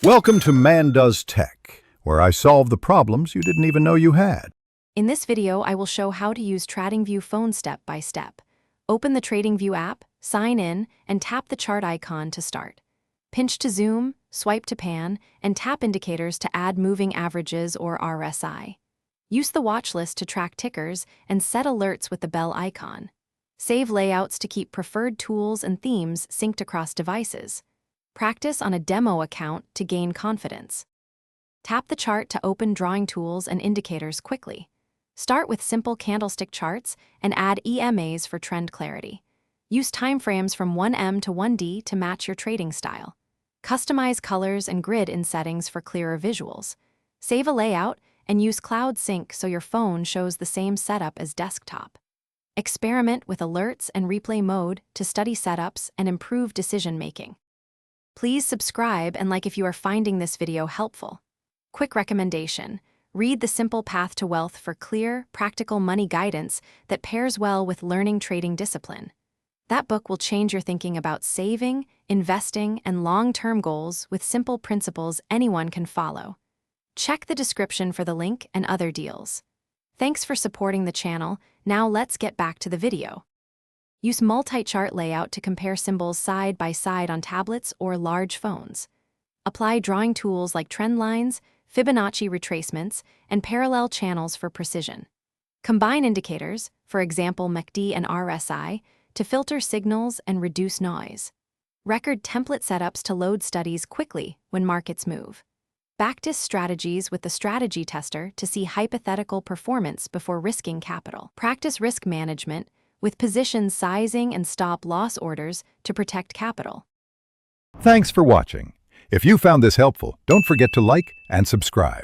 Welcome to Man Does Tech, where I solve the problems you didn't even know you had. In this video, I will show how to use TradingView phone step by step. Open the TradingView app, sign in, and tap the chart icon to start. Pinch to zoom, swipe to pan, and tap indicators to add moving averages or RSI. Use the watch list to track tickers and set alerts with the bell icon. Save layouts to keep preferred tools and themes synced across devices. Practice on a demo account to gain confidence. Tap the chart to open drawing tools and indicators quickly. Start with simple candlestick charts and add EMAs for trend clarity. Use timeframes from 1M to 1D to match your trading style. Customize colors and grid in settings for clearer visuals. Save a layout and use Cloud Sync so your phone shows the same setup as desktop. Experiment with alerts and replay mode to study setups and improve decision-making. Please subscribe and like if you are finding this video helpful. Quick recommendation: read The Simple Path to Wealth for clear, practical money guidance that pairs well with learning trading discipline. That book will change your thinking about saving, investing, and long-term goals with simple principles anyone can follow. Check the description for the link and other deals. Thanks for supporting the channel. Now let's get back to the video. Use multi-chart layout to compare symbols side by side on tablets or large phones. Apply drawing tools like trend lines, Fibonacci retracements, and parallel channels for precision. Combine indicators, for example MACD and RSI, to filter signals and reduce noise. Record template setups to load studies quickly when markets move. Backtest strategies with the strategy tester to see hypothetical performance before risking capital. Practice risk management with position sizing and stop-loss orders to protect capital. Thanks for watching. If you found this helpful, don't forget to like and subscribe.